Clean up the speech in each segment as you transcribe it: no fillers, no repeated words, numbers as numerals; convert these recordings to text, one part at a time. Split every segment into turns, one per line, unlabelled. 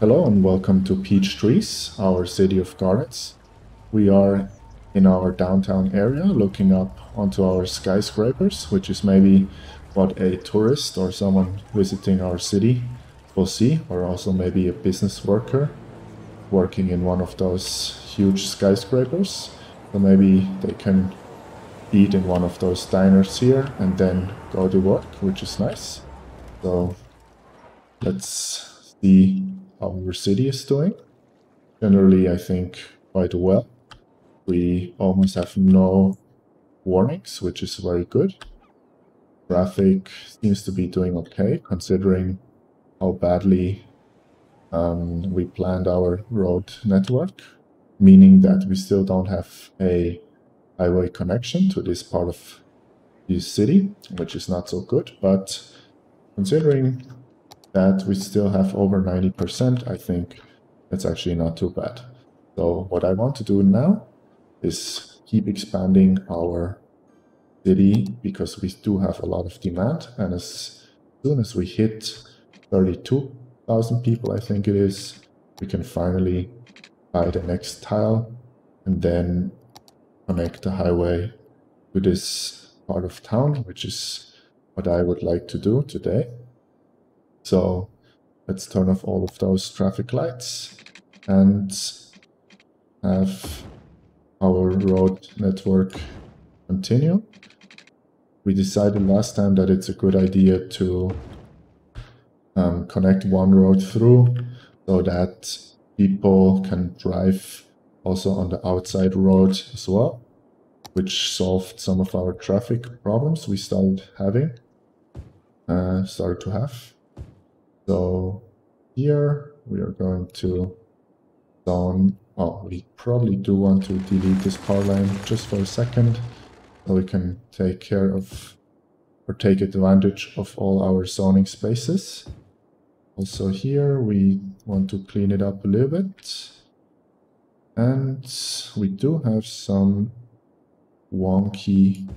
Hello and welcome to Peach Trees, our city of gardens. We are in our downtown area looking up onto our skyscrapers, which is maybe what a tourist or someone visiting our city will see, or also maybe a business worker working in one of those huge skyscrapers. So maybe they can eat in one of those diners here and then go to work, which is nice. So let's see how our city is doing. Generally, I think quite well. We almost have no warnings, which is very good. Traffic seems to be doing okay, considering how badly we planned our road network, meaning that we still don't have a highway connection to this part of the city, which is not so good. But considering that we still have over 90%, I think that's actually not too bad. So what I want to do now is keep expanding our city because we do have a lot of demand, and as soon as we hit 32,000 people, I think it is, we can finally buy the next tile and then connect the highway to this part of town, which is what I would like to do today. So let's turn off all of those traffic lights and have our road network continue. We decided last time that it's a good idea to connect one road through so that people can drive also on the outside road as well, which solved some of our traffic problems we started to have. So here we are going to zone. Oh, we probably do want to delete this power line just for a second so we can take care of or take advantage of all our zoning spaces. Also here we want to clean it up a little bit. And we do have some wonky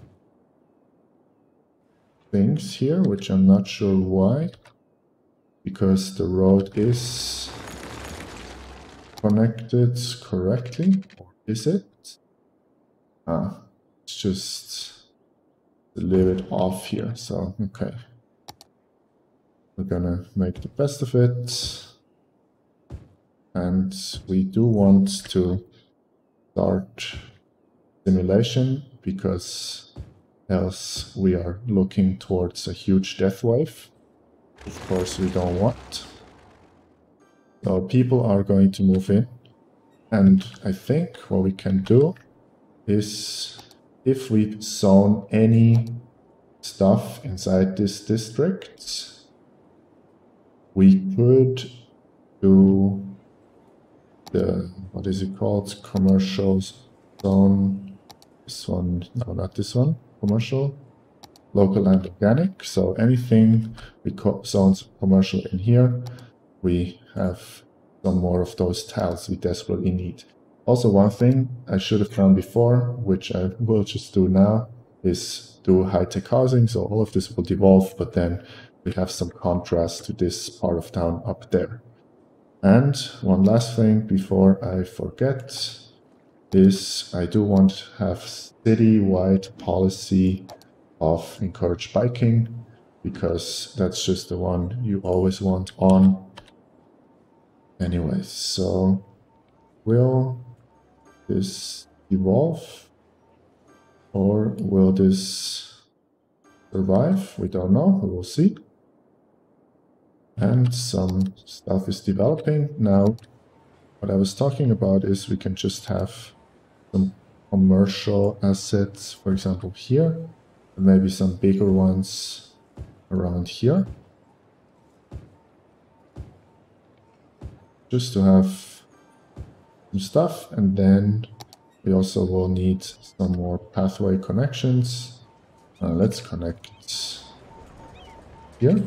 things here, which I'm not sure why. Because the road is connected correctly, or is it? It's just a little bit off here, so okay. We're gonna make the best of it. And we do want to start simulation because else we are looking towards a huge death wave. Of course, we don't want. So people are going to move in. And I think what we can do is if we zone any stuff inside this district, we could do the, what is it called? Commercial zone. This one, no, not this one. Commercial. Local and organic, so anything we zones commercial in here, we have some more of those tiles we desperately need. Also, one thing I should have done before, which I will just do now, is do high-tech housing, so all of this will devolve, but then we have some contrast to this part of town up there. And one last thing before I forget is I do want to have city-wide policy of encourage biking, because that's just the one you always want on. Anyways, so will this evolve or will this survive? We don't know, we will see. And some stuff is developing. Now, what I was talking about is we can just have some commercial assets, for example, here. Maybe some bigger ones around here. Just to have some stuff, and then we also will need some more pathway connections. Let's connect here.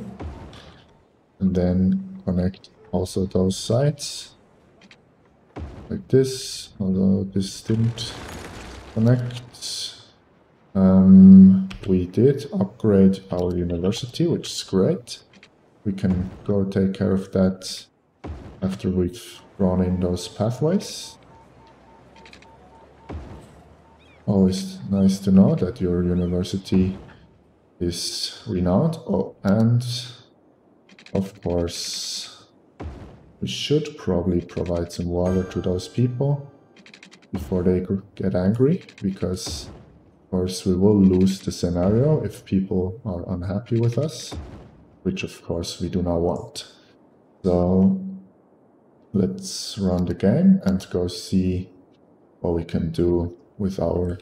And then connect also those sides. Like this, although this didn't connect. We did upgrade our university, which is great. We can go take care of that after we've drawn in those pathways. Always nice to know that your university is renowned. Oh, and of course, we should probably provide some water to those people before they get angry, because of course we will lose the scenario if people are unhappy with us, which of course we do not want. So let's run the game and go see what we can do with our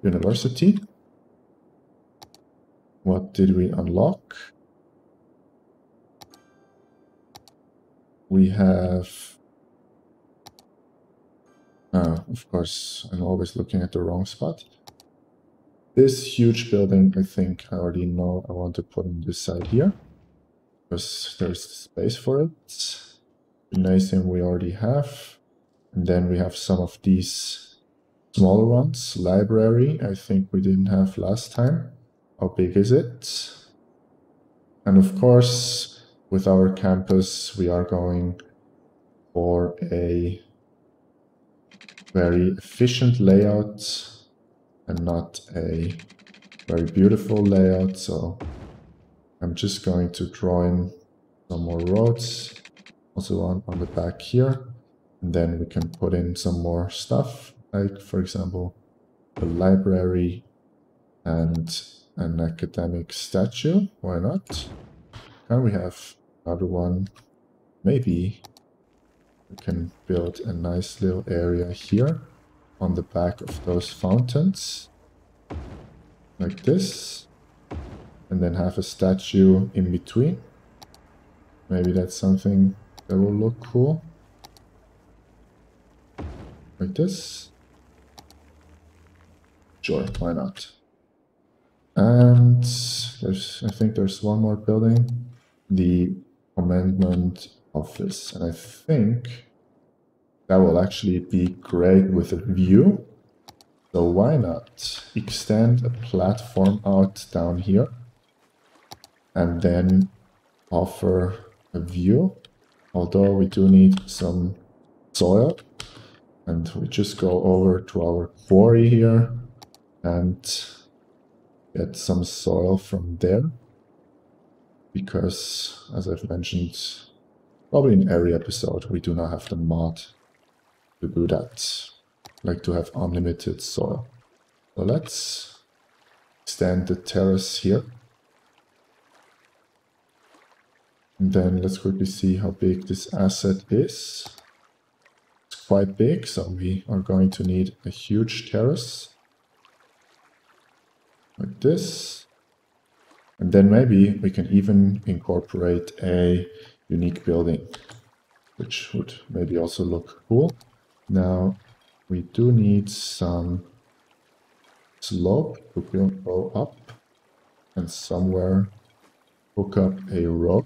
university. What did we unlock? We have... of course, I'm always looking at the wrong spot. This huge building, I think I already know I want to put on this side here, because there's space for it. Gymnasium we already have. And then we have some of these smaller ones. Library, I think we didn't have last time. How big is it? And of course, with our campus, we are going for a very efficient layout and not a very beautiful layout. So I'm just going to draw in some more roads, also on the back here. And then we can put in some more stuff, like, for example, a library and an academic statue. Why not? And we have another one. Maybe we can build a nice little area here on the back of those fountains, like this, and then have a statue in between. Maybe that's something that will look cool. Like this. Sure, why not? And I think there's one more building, the commandment office, and I think that will actually be great with a view. So why not extend a platform out down here and then offer a view, although we do need some soil. And we just go over to our quarry here and get some soil from there. Because, as I've mentioned, probably in every episode, we do not have the mod to do that. Like to have unlimited soil. So let's extend the terrace here. And then let's quickly see how big this asset is. It's quite big, so we are going to need a huge terrace. Like this. And then maybe we can even incorporate a unique building, which would maybe also look cool. Now, we do need some slope to go up and somewhere hook up a road.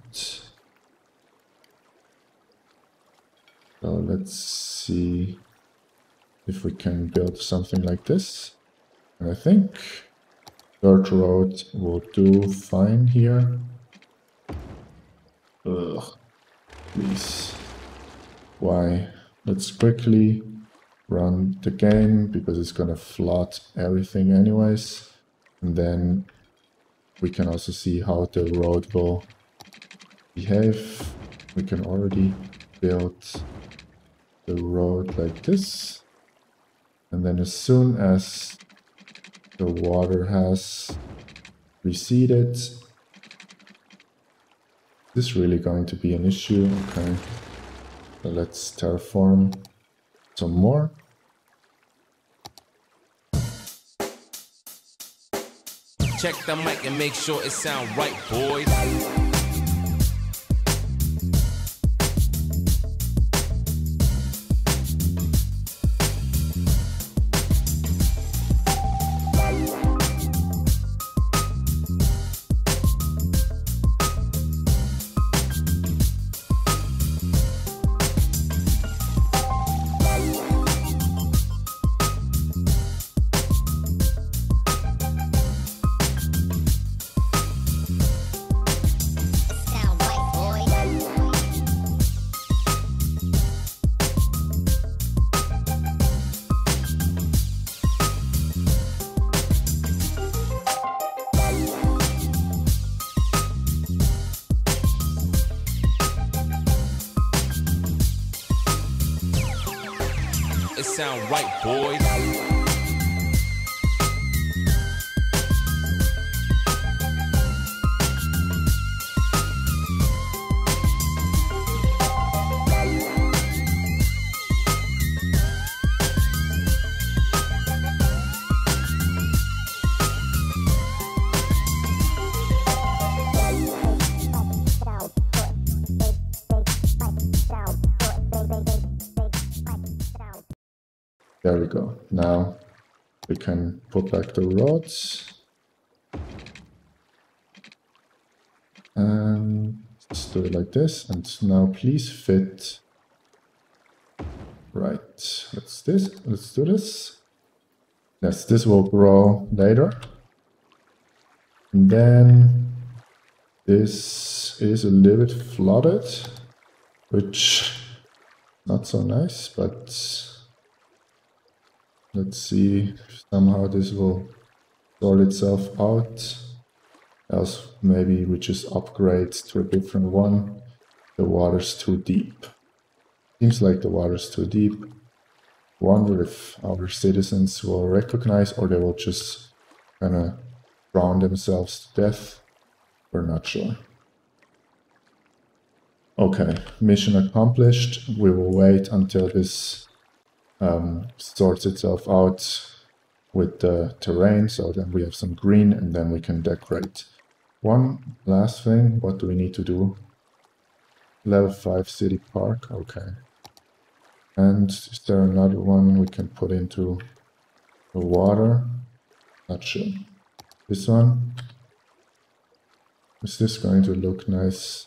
So let's see if we can build something like this. And I think dirt road will do fine here. Ugh, please. Why? Let's quickly run the game because it's gonna flood everything anyways. And then we can also see how the road will behave. We can already build the road like this. And then as soon as the water has receded, is this really going to be an issue? Okay. So let's terraform some more.
Check the mic and make sure it sound right, boys. it sound right, boys.
There we go. Now we can put back the rods. And let's do it like this. And now please fit. Right. Let's do this. Yes, this will grow later. And then this is a little bit flooded, which not so nice, but let's see if somehow this will sort itself out. Else maybe we just upgrade to a different one. The water's too deep. Seems like the water's too deep. Wonder if our citizens will recognize or they will just kind of drown themselves to death. We're not sure. Okay, mission accomplished. We will wait until this sorts itself out with the terrain, so then we have some green and then we can decorate. One last thing, what do we need to do? Level 5 city park, okay. And is there another one we can put into the water? Not sure. This one? Is this going to look nice?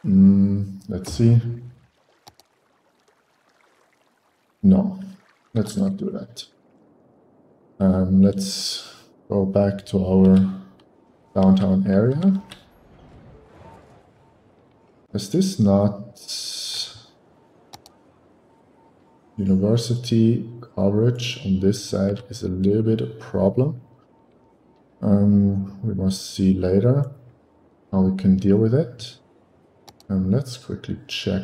Let's see. No, let's not do that. Let's go back to our downtown area. Is this not university coverage on this side is a little bit a problem. We must see later how we can deal with it. Let's quickly check.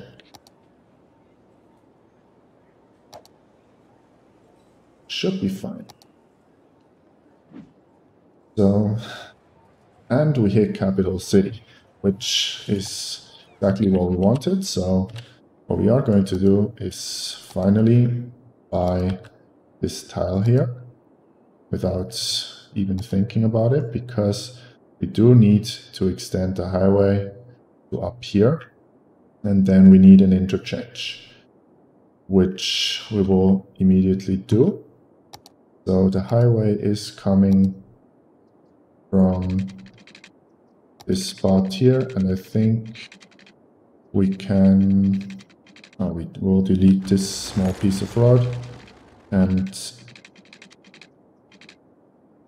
Should be fine. So, and we hit capital city, which is exactly what we wanted. So what we are going to do is finally buy this tile here without even thinking about it, because we do need to extend the highway to up here, and then we need an interchange, which we will immediately do. So the highway is coming from this spot here, and I think we can, we will delete this small piece of road. And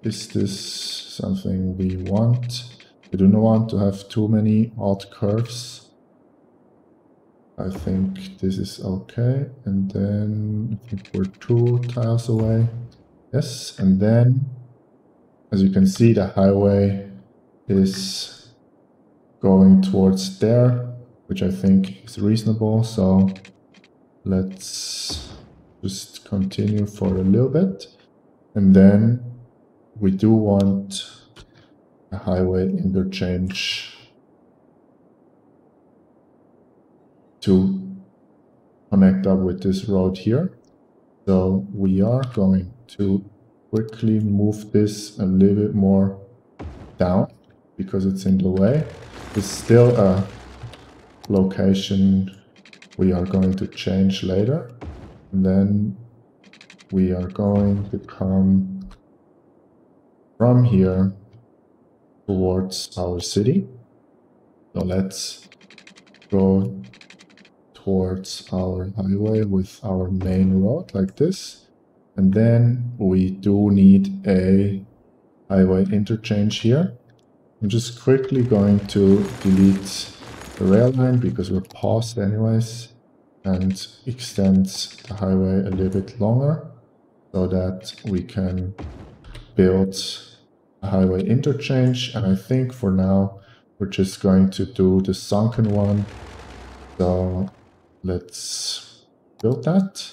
is this something we want? We do not want to have too many odd curves. I think this is okay. And then I think we're 2 tiles away. Yes, and then as you can see, the highway is going towards there, which I think is reasonable. So let's just continue for a little bit. And then we do want a highway interchange to connect up with this road here. So we are going to quickly move this a little bit more down because it's in the way. It's still a location we are going to change later. And then we are going to come from here towards our city. So let's go towards our highway with our main road like this. And then we do need a highway interchange here. I'm just quickly going to delete the rail line because we're paused anyways, and extend the highway a little bit longer so that we can build a highway interchange. And I think for now we're just going to do the sunken one. So let's build that.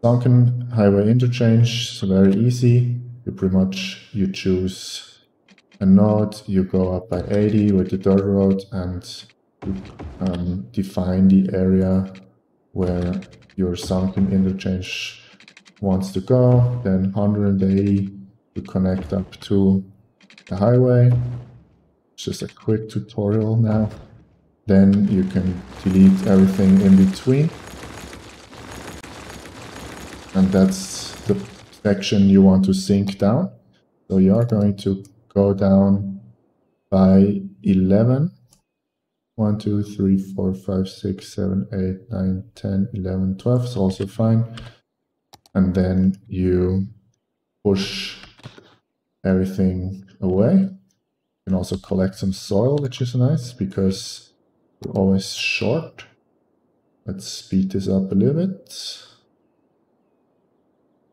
Sunken highway interchange, so very easy. You choose a node, you go up by 80 with the dirt road, and you define the area where your sunken interchange wants to go. Then 180 to connect up to the highway. It's just a quick tutorial now. Then you can delete everything in between. And that's the section you want to sink down. So you are going to go down by 11. 1, 2, 3, 4, 5, 6, 7, 8, 9, 10, 11, 12 is also fine. And then you push everything away. You can also collect some soil, which is nice because we're always short. Let's speed this up a little bit.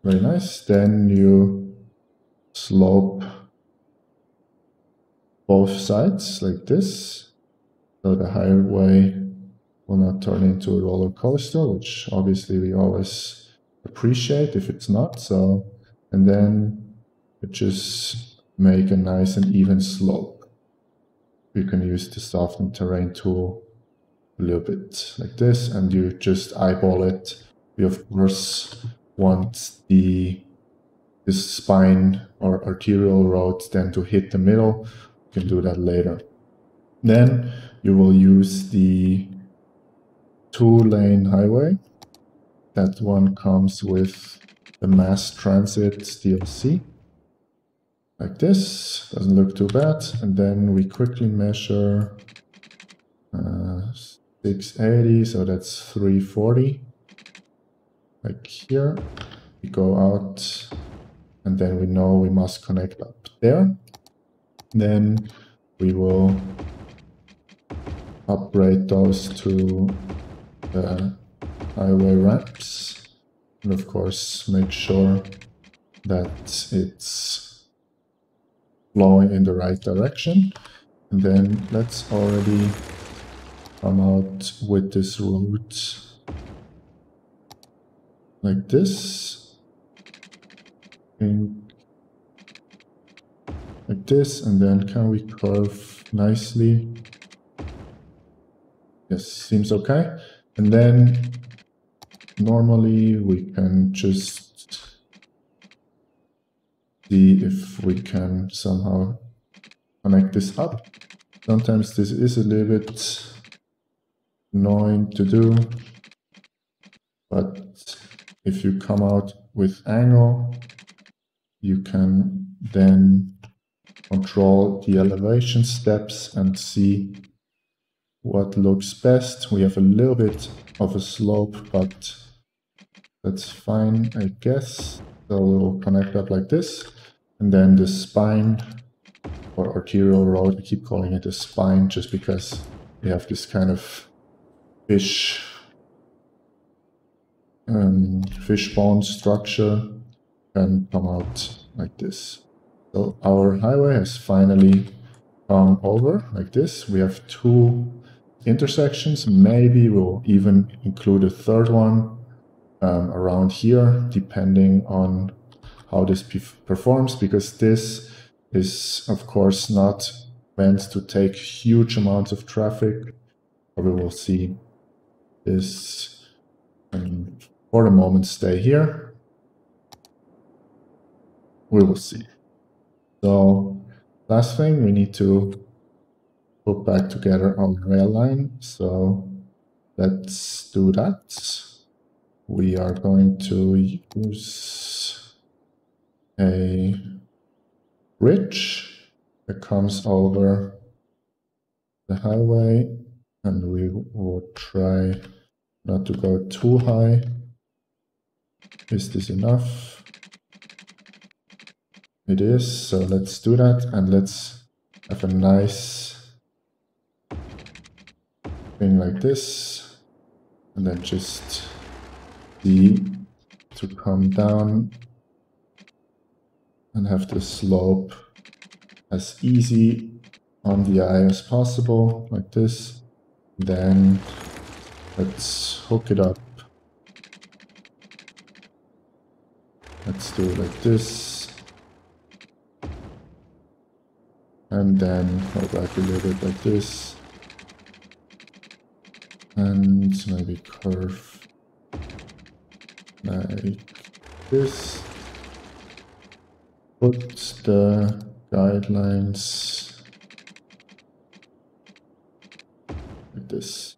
Very nice. Then you slope both sides like this. So the highway will not turn into a roller coaster, which obviously we always appreciate if it's not. So, and then you just make a nice and even slope. You can use the soften terrain tool a little bit like this, and you just eyeball it. We of course want this spine or arterial road then to hit the middle. You can do that later. Then you will use the 2-lane highway. That one comes with the mass transit DLC. Like this, doesn't look too bad. And then we quickly measure 680, so that's 340. Like here, we go out, and then we know we must connect up there. Then we will upgrade those to the highway ramps, and of course make sure that it's flowing in the right direction. And then let's already come out with this route like this, like this, and then can we curve nicely? Yes, seems okay. And then normally we can just see if we can somehow connect this up. Sometimes this is a little bit annoying to do, but if you come out with angle, you can then control the elevation steps and see what looks best. We have a little bit of a slope, but that's fine, I guess. So we'll connect up like this. And then the spine or arterial road, I keep calling it a spine just because we have this kind of fishbone structure, can come out like this. So our highway has finally come over like this. We have 2 intersections. Maybe we'll even include a third one around here, depending on how this performs, because this is of course not meant to take huge amounts of traffic. But we will see this, and for the moment stay here. We will see. So last thing, we need to put back together our rail line. So let's do that. We are going to use a bridge that comes over the highway, and we will try not to go too high. Is this enough? It is, so let's do that, and let's have a nice thing like this, and then just to come down and have the slope as easy on the eye as possible, like this. Then let's hook it up let's do it like this. And then go back a little bit like this. And maybe curve like this. Put the guidelines like this.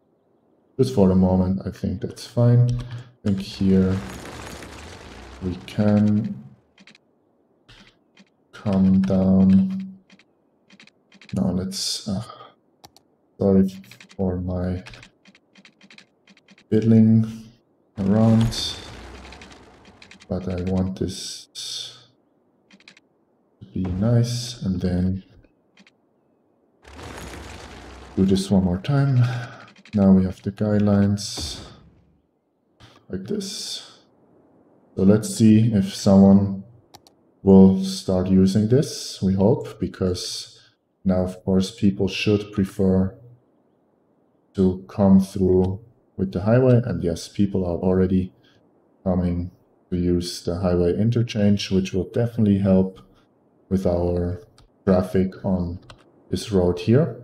Just for the moment, I think that's fine. I think here we can come down. Now let's, sorry for my fiddling around, but I want this to be nice, and then do this one more time. Now we have the guidelines like this. So let's see if someone will start using this, we hope, because now of course people should prefer to come through with the highway, and yes, people are already coming to use the highway interchange, which will definitely help with our traffic on this road here,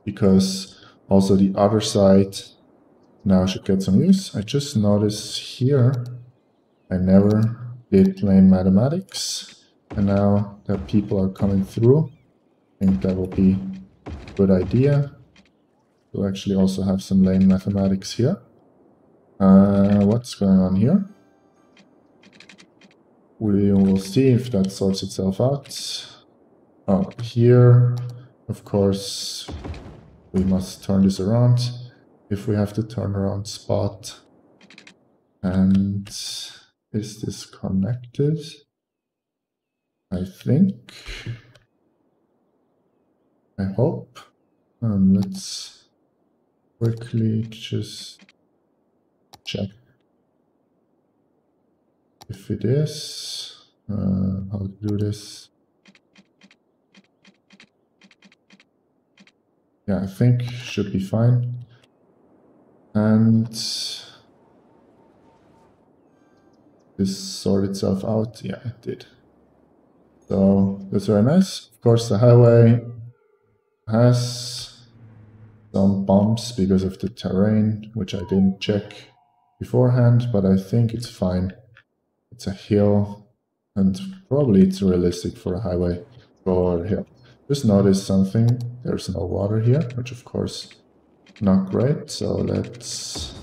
because also the other side now should get some use. I just noticed here I never did lane mathematics, and now that people are coming through, I think that will be a good idea. We'll actually also have some lane mathematics here. What's going on here? We will see if that sorts itself out. Oh, here, of course, we must turn this around if we have to turn around spot. And is this connected? I think. I hope. Let's quickly just check if it is. How to do this? Yeah, I think should be fine. And this sorted itself out. Yeah, it did. So that's very nice. Of course, the highway has some bumps because of the terrain, which I didn't check beforehand, but I think it's fine. It's a hill, and probably it's realistic for a highway to go over a hill. Just noticed something. There's no water here, which of course not great. So let's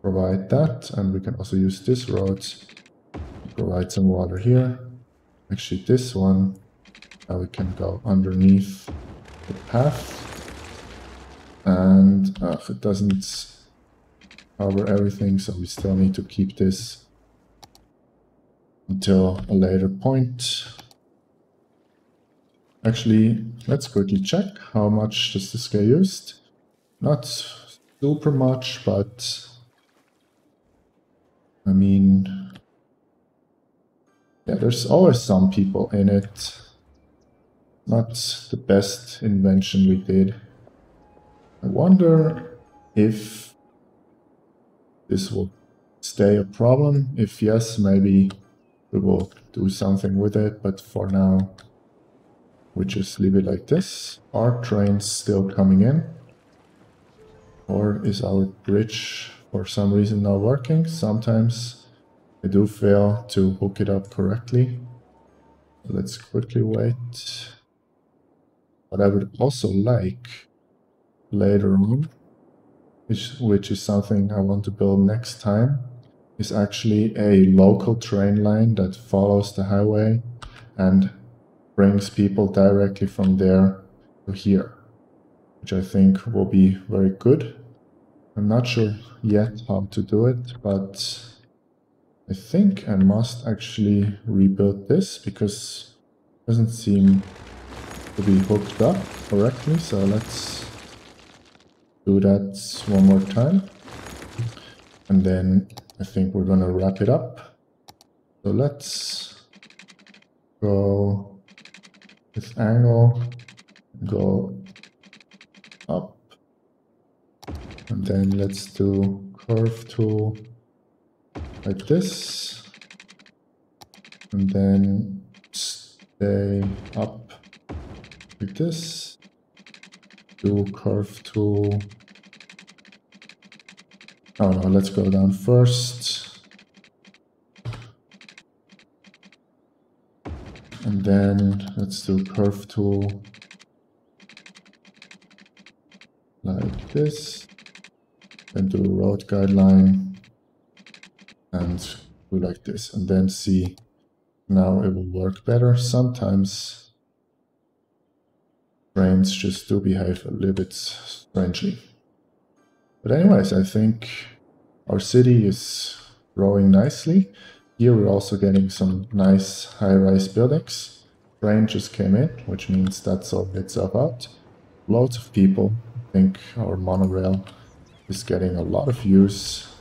provide that, and we can also use this road to provide some water here. Actually, this one, now we can go underneath the path, and it doesn't cover everything, so we still need to keep this until a later point. Actually, let's quickly check how much does this get used. Not super much, but I mean, yeah, there's always some people in it. Not the best invention we did. I wonder if this will stay a problem. If yes, maybe we will do something with it, but for now we just leave it like this. Are trains still coming in? Or is our bridge for some reason not working? Sometimes I do fail to hook it up correctly. Let's quickly wait. What I would also like later on, which is something I want to build next time, is actually a local train line that follows the highway and brings people directly from there to here, which I think will be very good. I'm not sure yet how to do it, but I think I must actually rebuild this because it doesn't seem to be hooked up correctly. So let's do that one more time. And then I think we're going to wrap it up. So let's go with angle, go up. And then let's do curve tool like this. and then stay up like this. Do curve tool. Oh no, let's go down first. And then let's do curve tool like this. Then do road guideline and do like this. And then see, now it will work better. Sometimes frames just do behave a little bit strangely. But anyways, I think our city is growing nicely. Here we're also getting some nice high-rise buildings. Train just came in, which means that's all itself out. Loads of people. I think our monorail is getting a lot of use,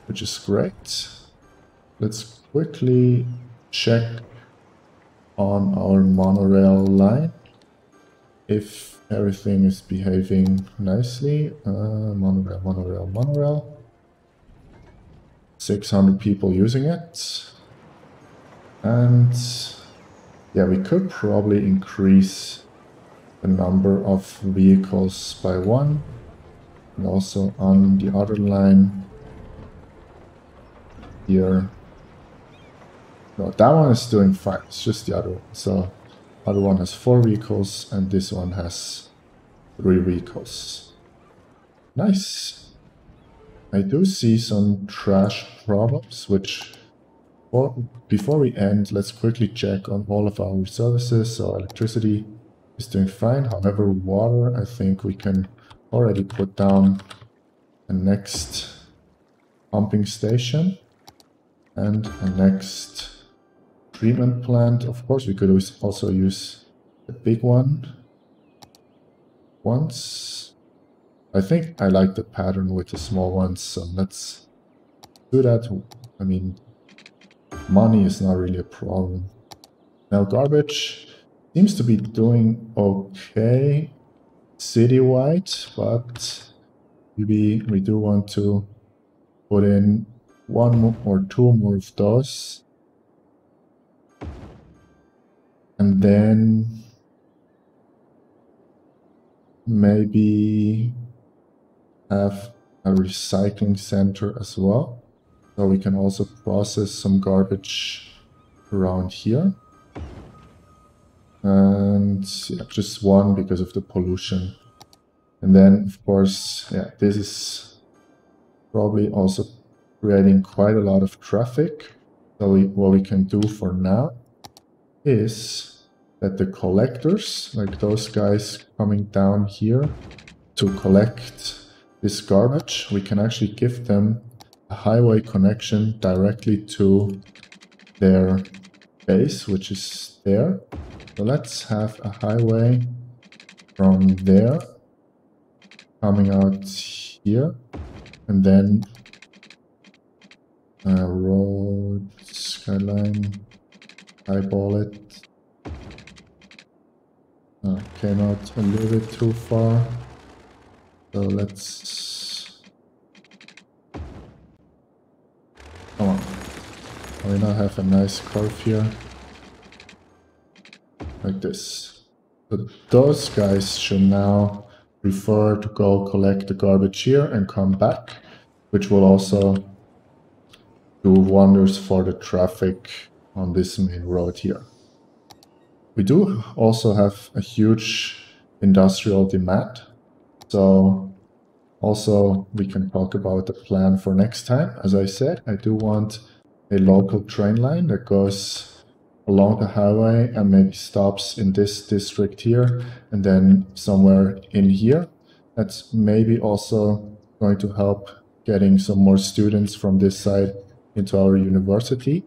which is great. Let's quickly check on our monorail line if everything is behaving nicely. Monorail. 600 people using it. And yeah, we could probably increase the number of vehicles by 1. And also on the other line here. No, that one is doing fine. It's just the other one. So other one has 4 vehicles and this one has 3 vehicles. Nice. I do see some trash problems, which before we end, let's quickly check on all of our services. So electricity is doing fine. However, water, I think we can already put down a next pumping station and a next treatment plant. Of course, we could also use the big one once. I think I like the pattern with the small ones, so let's do that. I mean, money is not really a problem. Now, garbage seems to be doing okay citywide, but maybe we do want to put in 1 more or 2 more of those. And then maybe have a recycling center as well. So we can also process some garbage around here. And yeah, just 1 because of the pollution. And then, of course, yeah, this is probably also creating quite a lot of traffic. So what we can do for now is that the collectors, like those guys coming down here to collect this garbage, we can actually give them a highway connection directly to their base, which is there. So let's have a highway from there coming out here, and then road, skyline, eyeball it. Came out a little bit too far. So let's... Come on. We now have a nice curve here. Like this. So those guys should now prefer to go collect the garbage here and come back, which will also do wonders for the traffic on this main road here. We do also have a huge industrial demand. So also we can talk about the plan for next time. As I said, I do want a local train line that goes along the highway and maybe stops in this district here and then somewhere in here. That's maybe also going to help getting some more students from this side into our university.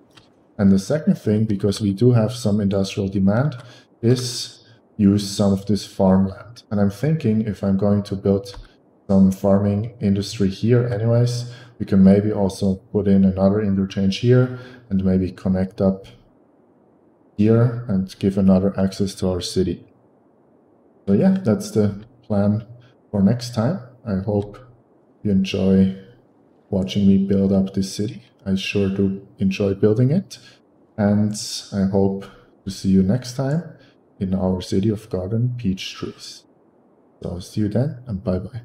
And the second thing, because we do have some industrial demand, is use some of this farmland. And I'm thinking if I'm going to build some farming industry here anyways, we can maybe also put in another interchange here and maybe connect up here and give another access to our city. So yeah, that's the plan for next time. I hope you enjoy watching me build up this city. I sure do enjoy building it. And I hope to see you next time in our city of garden peach trees. So see you then, and bye bye.